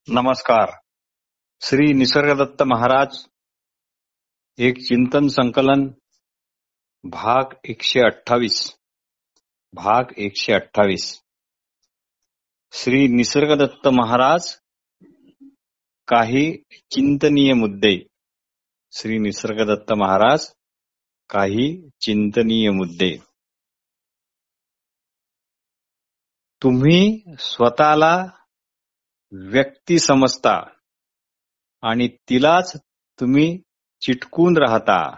नमस्कार. श्री निसर्गदत्त महाराज एक चिंतन संकलन भाग 128. श्री निसर्गदत्त महाराज काही चिंतनीय मुद्दे. श्री निसर्गदत्त महाराज काही चिंतनीय मुद्दे. तुम्ही स्वतःला व्यक्ती समजता आणि तिलाच तुम्ही चिटकून राहता.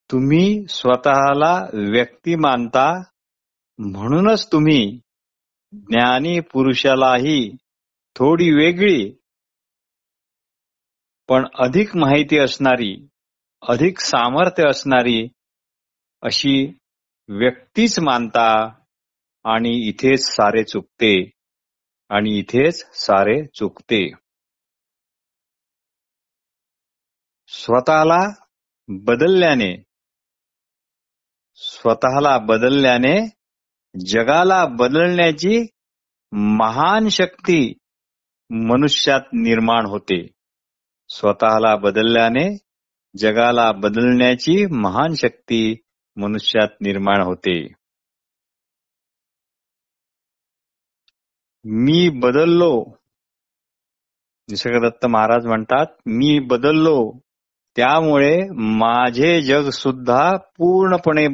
तुम्ही स्वतःला व्यक्ती मानता म्हणूनच तुम्ही ज्ञानी पुरुषालाही थोडी वेगळी पण अधिक माहिती असणारी, अधिक सामर्थ्य असणारी अशी व्यक्तीच मानता आणि इथेच सारे चुकते. स्वतःला बदलल्याने जगाला बदलण्याची महान शक्ती मनुष्यात निर्माण होते. स्वतःला बदलल्याने जगाला बदलण्याची महान शक्ती मनुष्यात निर्माण होते. मी बदललो. निसर्गदत्त महाराज म्हणतात, मी बदललो त्यामुळे माझे जग सुद्धा पूर्णपणे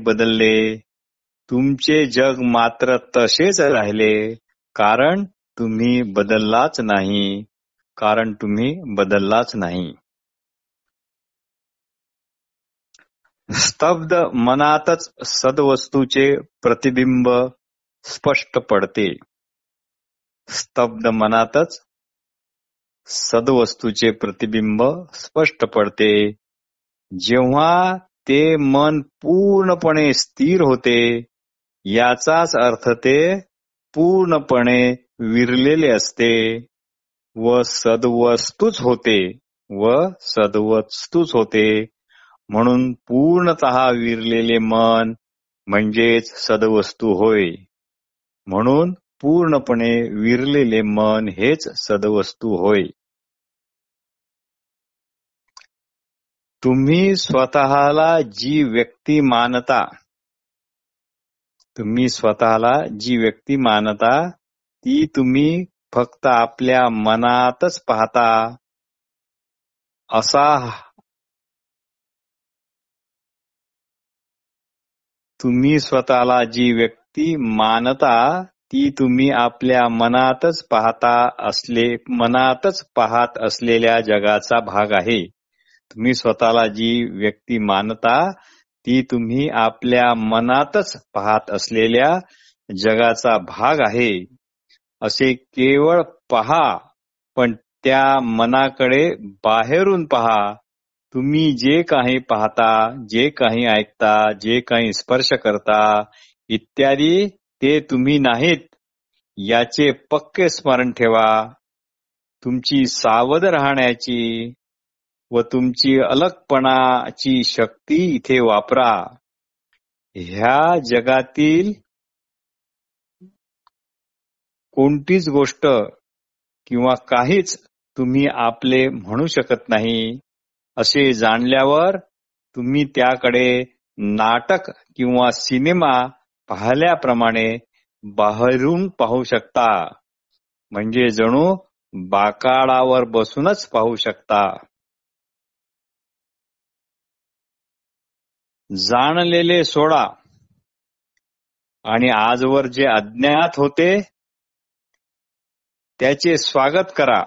बदलले. तुमचे जग मात्र तसेच राहिले, कारण तुम्ही बदललाच नाही. स्तब्ध मनातच सद्वस्तूचे प्रतिबिंब स्पष्ट पडते. स्तब्ध मनातच सद्वस्तूचे प्रतिबिंब स्पष्ट पडते. जेव्हा ते मन पूर्णपणे स्थिर होते, याचाच अर्थ ते पूर्णपणे विरलेले असते व सद्वस्तूच होते. म्हणून पूर्णतः विरलेले मन म्हणजेच सद्वस्तू होय. म्हणून पूर्णपणे विरलेले मन हेच सद्वस्तू होय. तुम्ही स्वतःला जी व्यक्ती मानता ती तुम्ही फक्त आपल्या मनातच पाहता. तुम्ही स्वतःला जी व्यक्ती मानता ती तुम्ही आपल्या मनातच पाहत असलेल्या जगाचा भाग आहे. तुम्ही स्वतःला जी व्यक्ती मानता ती तुम्ही आपल्या मनातच पाहत असलेल्या जगाचा भाग आहे. असे केवळ पहा, पण त्या मनाकडे बाहेरून पहा. तुम्ही जे काही पाहता, जे काही ऐकता, जे काही स्पर्श करता इत्यादी ते तुम्ही नाहीत याचे पक्के स्मरण ठेवा. तुमची सावध राहण्याची व तुमची अलगपणाची शक्ती इथे वापरा. ह्या जगातील कोणतीच गोष्ट किंवा काहीच तुम्ही आपले म्हणू शकत नाही असे जाणल्यावर तुम्ही त्याकडे नाटक किंवा सिनेमा पाहिल्याप्रमाणे बाहेरून पाहू शकता. म्हणजे जणू बाकाडावर बसूनच पाहू शकता. जाणलेले सोडा आणि आजवर जे अज्ञात होते त्याचे स्वागत करा.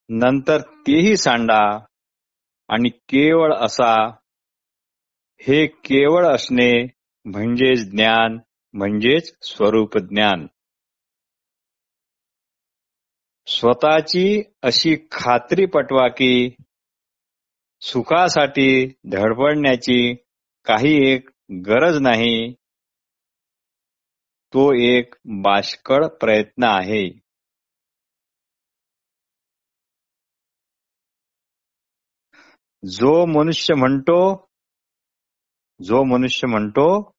नंतर तेही सांडा आणि केवळ असा. हे केवळ असणे म्हणजेच ज्ञान, म्हणजेच स्वरूप ज्ञान. स्वतःची अशी खात्री पटवा की सुखासाठी धडपडण्याची काही एक गरज नाही. तो एक बाष्कळ प्रयत्न आहे. जो मनुष्य म्हणतो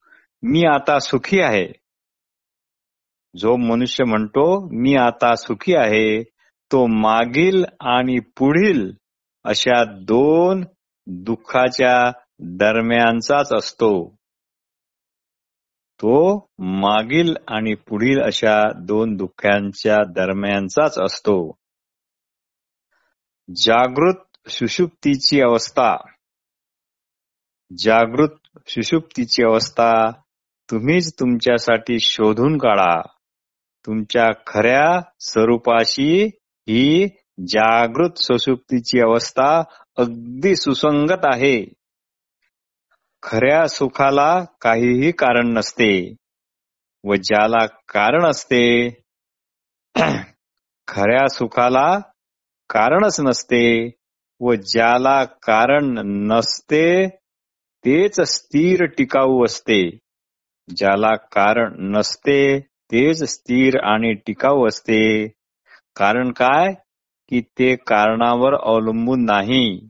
मी आता सुखी आहे. जो मनुष्य म्हणतो मी आता सुखी आहे, तो मागील आणि पुढील अशा दोन दुःखाच्या दरम्यानचाच असतो. तो मागील आणि पुढील अशा दोन दुःखांच्या दरम्यानचाच असतो. जागृत सुषुप्तीची अवस्था. जागृत सुषुप्तीची अवस्था तुम्हीच तुमच्यासाठी शोधून काढा. तुमच्या खऱ्या स्वरूपाशी ही जागृत सुषुप्तीची अवस्था अगदी सुसंगत आहे. खऱ्या सुखाला काहीही कारण नसते व ज्याला कारण असते, खऱ्या सुखाला कारणच नसते व ज्याला कारण नसते तेच स्थिर टिकाऊ असते. ज्याला कारण नसते तेच स्थिर आणि टिकाऊ असते. कारण काय की ते कारणावर अवलंबून नाही.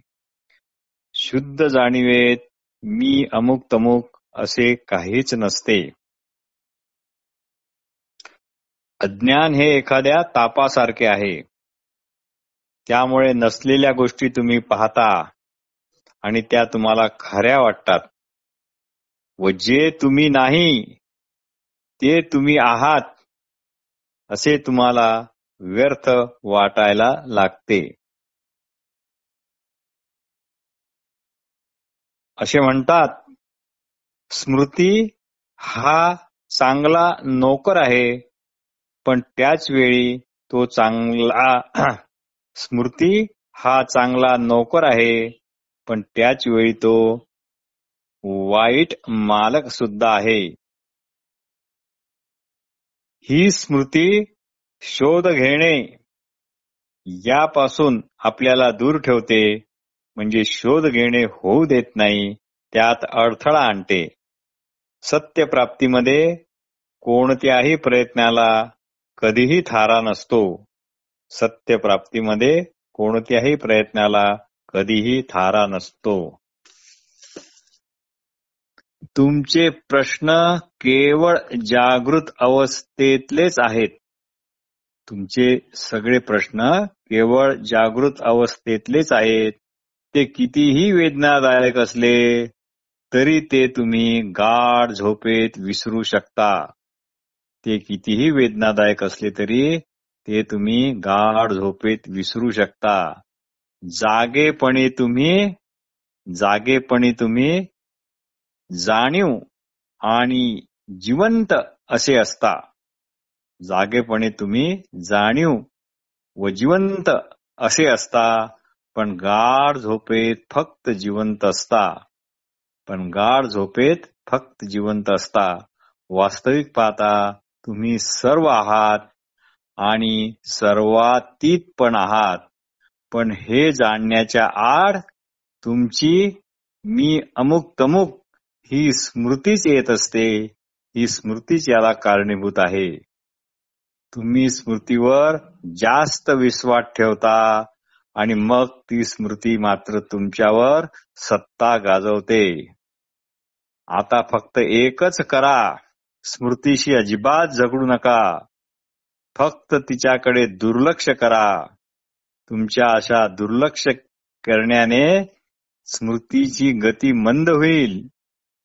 शुद्ध जाणीवेत मी अमुक तमुक असे काहीच नसते. अज्ञान हे एखाद्या तापासारखे आहे. त्यामुळे नसलेल्या गोष्टी तुम्ही पाहता आणि त्या तुम्हाला खऱ्या वाटतात व जे तुम्ही नाही ते तुम्ही आहात असे तुम्हाला व्यर्थ वाटायला लागते. असे म्हणतात, स्मृती हा चांगला नोकर आहे, पण त्याच वेळी तो चांगला स्मृती हा चांगला नोकर आहे, पण त्याच वेळी तो वाईट मालक सुद्धा आहे. ही स्मृती शोध घेणे यापासून आपल्याला दूर ठेवते, म्हणजे शोध घेणे होऊ देत नाही, त्यात अडथळा आणते. सत्यप्राप्तीमध्ये कोणत्याही प्रयत्नाला कधीही थारा नसतो. सत्यप्राप्तीमध्ये कोणत्याही प्रयत्नाला कधीही थारा नसतो. तुमचे प्रश्न केवळ जागृत अवस्थेतलेच आहेत. तुमचे सगळे प्रश्न केवळ जागृत अवस्थेतलेच आहेत. ते कितीही वेदनादायक असले तरी ते तुम्ही गाढ झोपेत विसरू शकता. ते कितीही वेदनादायक असले तरी ते तुम्ही गाढ झोपेत विसरू शकता. जागेपणी तुम्ही जाणीव आणि जिवंत असे असता. जागेपणी तुम्ही जाणीव व जिवंत असे असता, पण गाढ झोपेत फक्त जिवंत असता. वास्तविक पाहता तुम्ही सर्व आहात आणि सर्वातीत पण आहात. पण हे जाणण्याच्या आड तुमची मी अमुक तमुक ही स्मृतीच येत असते. ही स्मृतीच याला कारणीभूत आहे. तुम्ही स्मृतीवर जास्त विश्वास ठेवता आणि मग ती स्मृती मात्र तुमच्यावर सत्ता गाजवते. आता फक्त एकच करा, स्मृतीशी अजिबात झगडू नका. फक्त तिच्याकडे दुर्लक्ष करा. तुमच्या अशा दुर्लक्ष करण्याने स्मृतीची गती मंद होईल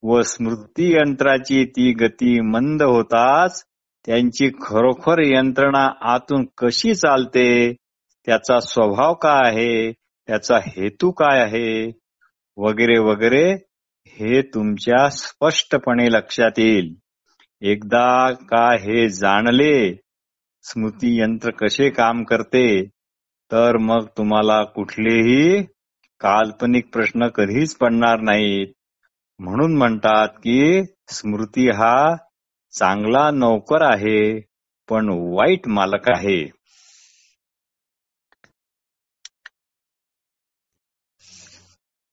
व स्मृती यंत्राची ती गती मंद होताच त्यांची खरोखर यंत्रणा आतून कशी चालते, त्याचा स्वभाव काय आहे, त्याचा हेतू काय आहे, वगैरे वगैरे हे तुमच्या स्पष्टपणे लक्षात येईल. एकदा का हे जाणले, स्मृती यंत्र कसे काम करते, तर मग तुम्हाला कुठलेही काल्पनिक प्रश्न कधीच पडणार नाहीत. म्हणून म्हणतात की स्मृती हा चांगला नोकर आहे, पण वाईट मालक आहे.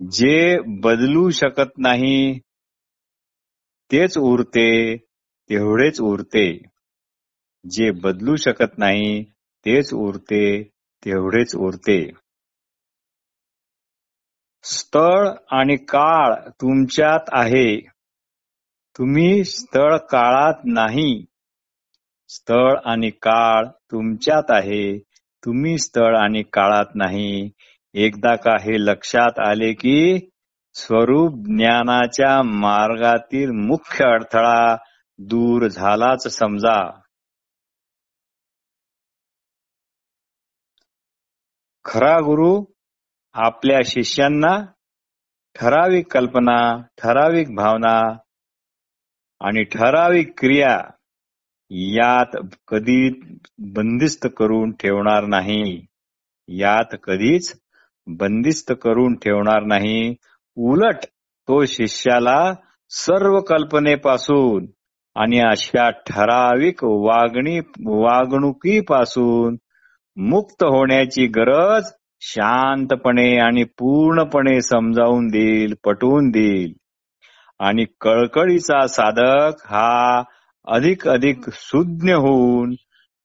जे बदलू शकत नाही तेच उरते, तेवढेच उरते. जे बदलू शकत नाही तेच उरते, तेवढेच उरते. स्थळ आणि काळ तुमच्यात आहे. तुम्ही स्थळ काळात नाही. स्थळ आणि काळ तुमच्यात आहे. तुम्ही स्थळ आणि काळात नाही. एकदा का हे लक्षात आले की स्वरूप ज्ञानाच्या मार्गातील मुख्य अडथळा दूर झालाच समजा. खरा गुरु आपल्या शिष्यांना ठराविक कल्पना, ठराविक भावना आणि ठराविक क्रिया यात कधी बंदिस्त करून ठेवणार नाही. यात कधीच बंदिस्त करून ठेवणार नाही. उलट तो शिष्याला सर्व कल्पनेपासून आणि अशा ठराविक वागणुकीपासून मुक्त होण्याची गरज शांतपणे आणि पूर्णपणे समजावून देईल, पटवून देईल. आणि कळकळीचा साधक हा अधिक सुज्ञ होऊन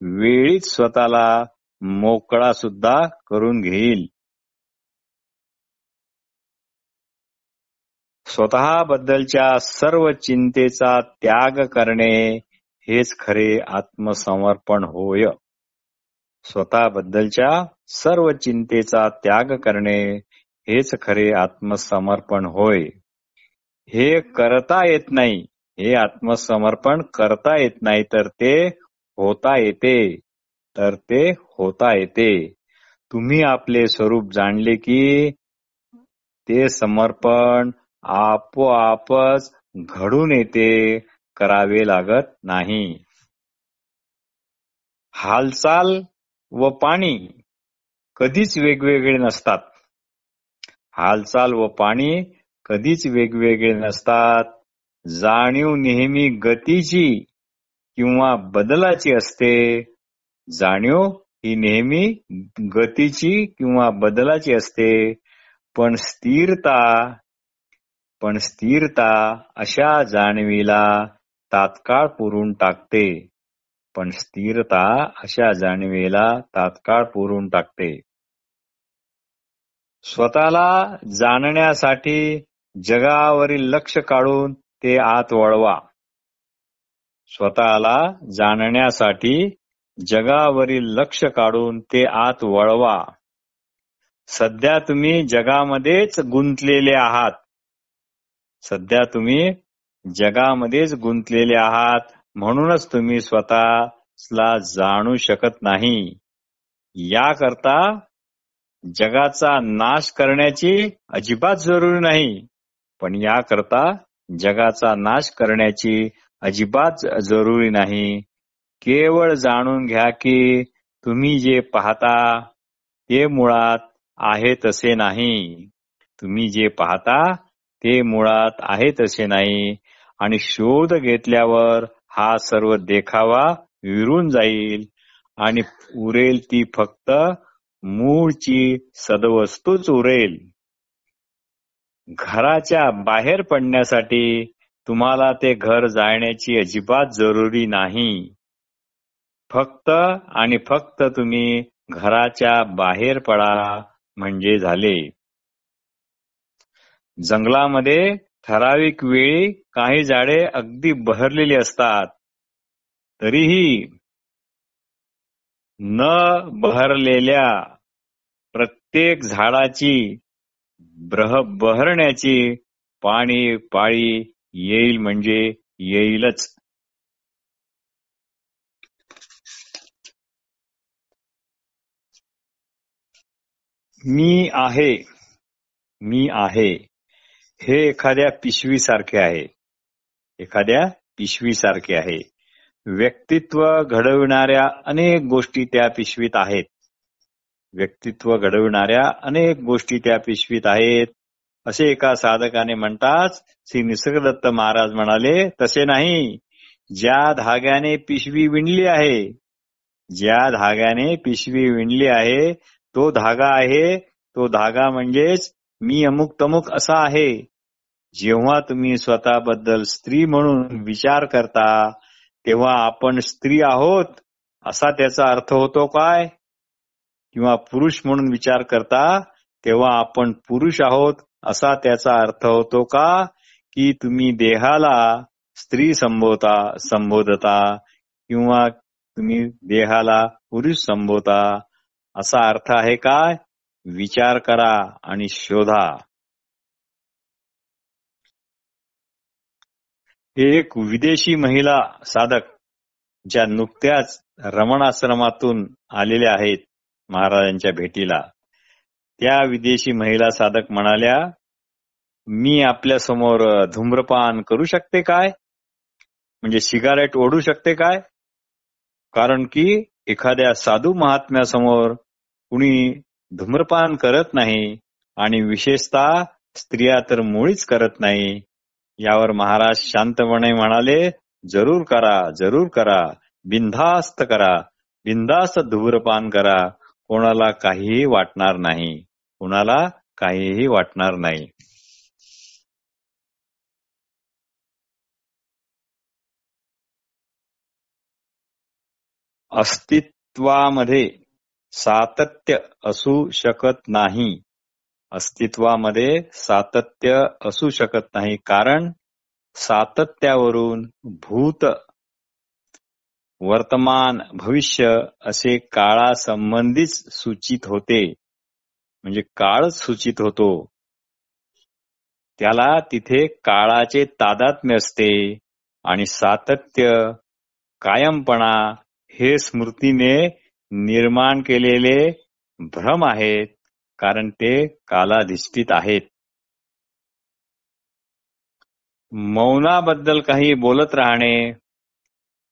वेळीच स्वतःला मोकळा सुद्धा करून घेईल. स्वतःबद्दलच्या सर्व चिंतेचा त्याग करणे हेच खरे आत्मसमर्पण होय. स्वतःबद्दलच्या सर्व चिंतेचा त्याग करणे हेच खरे आत्मसमर्पण होय. हे करता येत नाही. हे आत्मसमर्पण करता येत नाही, तर ते होता येते. तुम्ही आपले स्वरूप जाणले की ते समर्पण आपोआपच घडून येते, करावे लागत नाही. हालचाल व पाणी कधीच वेगवेगळे नसतात. हालचाल व पाणी कधीच वेगवेगळे नसतात. जाणीव नेहमी गतीची किंवा बदलाची असते. जाणीव ही नेहमी गतीची किंवा बदलाची असते. पण स्थिरता अशा जाणीवीला तात्काळ पुरून टाकते. स्वतःला जाणण्यासाठी जगावरील लक्ष काढून ते आत वळवा. स्वतःला जाणण्यासाठी जगावरील लक्ष काढून ते आत वळवा. सध्या तुम्ही जगामध्येच गुंतलेले आहात. म्हणूनच तुम्ही स्वतःला जाणू शकत नाही. याकरता जगाचा नाश करण्याची अजिबात जरुरी नाही. पण याकरता जगाचा नाश करण्याची अजिबात जरुरी नाही. केवळ जाणून घ्या की तुम्ही जे पाहता ते मुळात आहे तसे नाही. आणि शोध घेतल्यावर हा सर्व देखावा विरून जाईल आणि उरेल ती फक्त मूळची सदवस्तूच उरेल. घराच्या बाहेर पडण्यासाठी तुम्हाला ते घर जाळण्याची अजिबात जरुरी नाही. फक्त आणि फक्त तुम्ही घराच्या बाहेर पडा म्हणजे झाले. जंगलामध्ये ठराविक वेळी काही झाडे अगदी बहरलेली असतात. तरीही न बहरलेल्या प्रत्येक झाडाची बहरण्याची पाळी येईल म्हणजे येईलच. मी आहे हे एखाद्या पिशवीसारखे आहे. व्यक्तित्व घडविणाऱ्या अनेक गोष्टी त्या पिशवीत आहेत. असे एका साधकाने म्हणताच श्री निसर्गदत्त महाराज म्हणाले, तसे नाही. ज्या धाग्याने पिशवी विणली आहे तो धागा आहे. तो धागा म्हणजेच मी अमुक तमुक असा आहे. जेव्हा तुम्ही स्वतःबद्दल स्त्री म्हणून विचार करता तेव्हा आपण स्त्री आहोत असा त्याचा अर्थ होतो काय? किंवा पुरुष म्हणून विचार करता तेव्हा आपण पुरुष आहोत असा त्याचा अर्थ होतो का? की तुम्ही देहाला स्त्री संबोधता किंवा तुम्ही देहाला पुरुष संबोधता असा अर्थ आहे काय? विचार करा आणि शोधा. एक विदेशी महिला साधक ज्या नुकत्याच रमण आश्रमातून आलेल्या आहेत महाराजांच्या भेटीला, त्या विदेशी महिला साधक म्हणाल्या, मी आपल्या समोर धूम्रपान करू शकते काय? म्हणजे सिगारेट ओढू शकते काय? कारण की एखाद्या साधू महात्म्यासमोर कुणी धूम्रपान करत नाही आणि विशेषतः स्त्रिया तर मुळीच करत नाही. यावर महाराज शांतपणे म्हणाले, जरूर करा, जरूर करा, बिनधास्त करा, बिनधास्त धूम्रपान करा, कोणाला काहीही वाटणार नाही, कोणाला काहीही वाटणार नाही. अस्तित्वामध्ये सातत्य असू शकत नाही. अस्तित्वामध्ये सातत्य असू शकत नाही, कारण सातत्यावरून भूत, वर्तमान, भविष्य असे काळासंबंधीच सूचित होते. म्हणजे काळच सूचित होतो, त्याला तिथे काळाचे तादात्म्य असते. आणि सातत्य, कायमपणा हे स्मृतीने निर्माण केलेले भ्रम आहेत, कारण ते कालाधिष्ठित आहेत. मौनाबद्दल काही बोलत राहणे,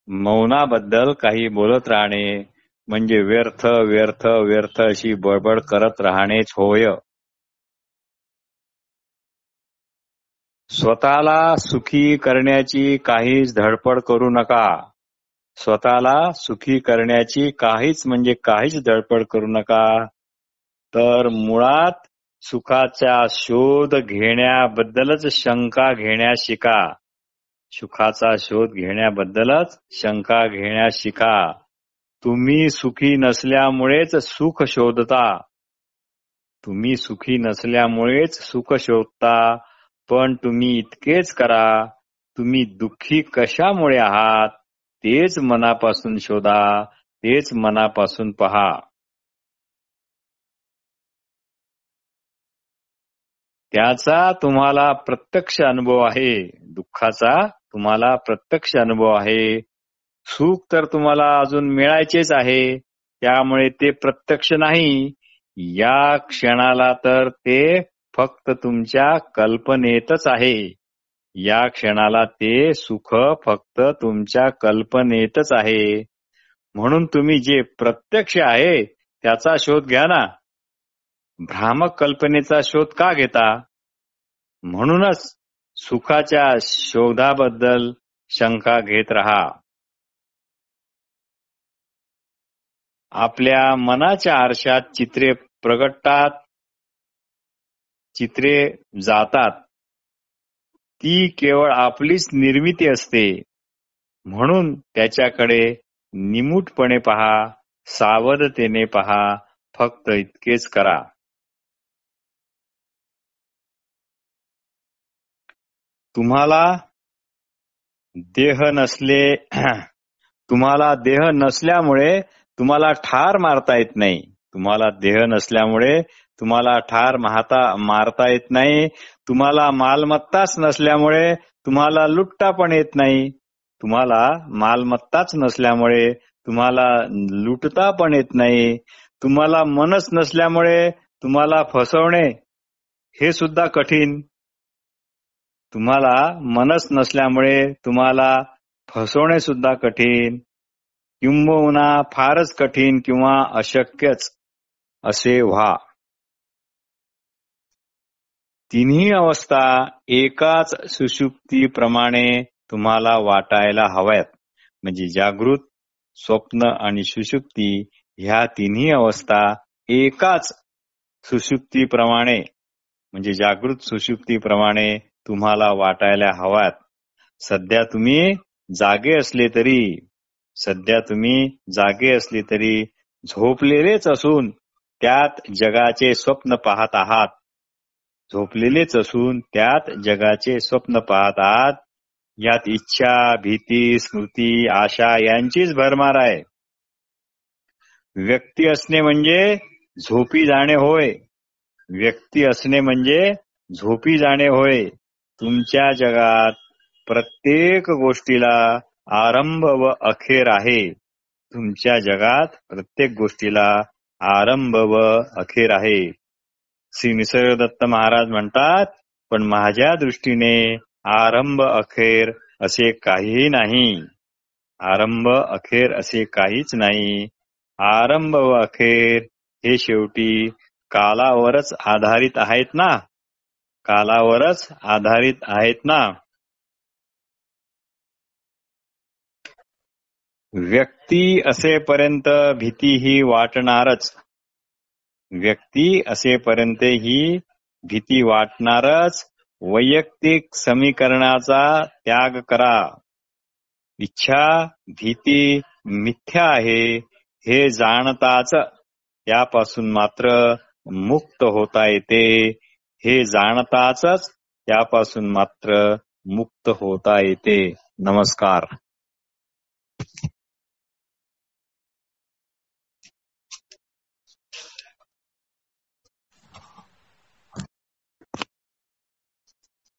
मौनाबद्दल काही बोलत राहणे म्हणजे व्यर्थ व्यर्थ व्यर्थ अशी बडबड करत राहणेच होय. स्वतःला सुखी करण्याची काहीच धडपड करू नका. स्वतःला सुखी करण्याची काहीच म्हणजे काहीच धडपड करू नका. तर मुळात सुखाचा शोध घेण्याबद्दलच शंका घेण्यास शिका. सुखाचा शोध घेण्याबद्दलच शंका घेण्यास शिका. तुम्ही सुखी नसल्यामुळेच सुख शोधता. तुम्ही सुखी नसल्यामुळेच सुख शोधता. पण तुम्ही इतकेच करा, तुम्ही दुःखी कशामुळे आहात तेच मनापासून शोधा, तेच मनापासून पहा. त्याचा तुम्हाला प्रत्यक्ष अनुभव आहे. दुःखाचा तुम्हाला प्रत्यक्ष अनुभव आहे. सुख तर तुम्हाला अजून मिळायचेच आहे, त्यामुळे ते प्रत्यक्ष नाही. या क्षणाला तर ते फक्त तुमच्या कल्पनेतच आहे. या क्षणाला ते सुख फक्त तुमच्या कल्पनेतच आहे. म्हणून तुम्ही जे प्रत्यक्ष आहे त्याचा शोध घ्या ना. भ्रामक कल्पनेचा शोध का घेता? म्हणूनच सुखाच्या शोधाबद्दल शंका घेत राहा. आपल्या मनाच्या आरशात चित्रे प्रगटतात, चित्रे जातात. ती केवळ आपलीच निर्मिती असते. म्हणून त्याच्याकडे निमूटपणे पहा, सावधतेने पहा, फक्त इतकेच करा. तुम्हाला देह नसल्यामुळे तुम्हाला ठार मारता येत नाही. तुम्हाला देह नसल्यामुळे तुम्हाला ठार मारता येत नाही. तुम्हाला मालमत्ताच नसल्यामुळे तुम्हाला लुटता पण येत नाही. तुम्हाला मालमत्ताच नसल्यामुळे तुम्हाला लुटता पण येत नाही. तुम्हाला मनच नसल्यामुळे तुम्हाला फसवणे हे सुद्धा कठीण. तुम्हाला मनच नसल्यामुळे तुम्हाला फसवणे सुद्धा कठीण, किंबहुना फारच कठीण किंवा अशक्यच असे व्हा. तिन्ही अवस्था एकाच सुषुप्तीप्रमाणे तुम्हाला वाटायला हव्यात. म्हणजे जागृत, स्वप्न आणि सुषुप्ती ह्या तिन्ही अवस्था एकाच सुषुप्तीप्रमाणे म्हणजे जागृत सुषुप्तीप्रमाणे तुम्हाला वाटायला हव्यात. सध्या तुम्ही जागे असले तरी झोपलेलेच असून त्यात जगाचे स्वप्न पाहत आहात. झोपलेलेच असून त्यात जगाचे स्वप्न पाहत आहात. यात इच्छा, भीती, स्मृती, आशा यांचीच भरमार आहे. व्यक्ती असणे म्हणजे झोपी जाणे होय. व्यक्ती असणे म्हणजे झोपी जाणे होय. तुमच्या जगात प्रत्येक गोष्टीला आरंभ व अखेर आहे. तुमच्या जगात प्रत्येक गोष्टीला आरंभ व अखेर आहे. श्री निसर्गदत्त महाराज म्हणतात, पण माझ्या दृष्टीने आरंभ अखेर असे काहीही नाही. आरंभ अखेर असे काहीच नाही. आरंभ व अखेर हे शेवटी कालावरच आधारित आहेत ना. कालावरच आधारित आहेत ना. व्यक्ती असेपर्यंत भीती ही वाटणारच. व्यक्ती असेपर्यंत ही भीती वाटणारच. वैयक्तिक समीकरणाचा त्याग करा. इच्छा, भीती मिथ्या आहे हे जाणताच त्यापासून मात्र मुक्त होता येते. हे जाणताच त्यापासून मात्र मुक्त होता येते. नमस्कार.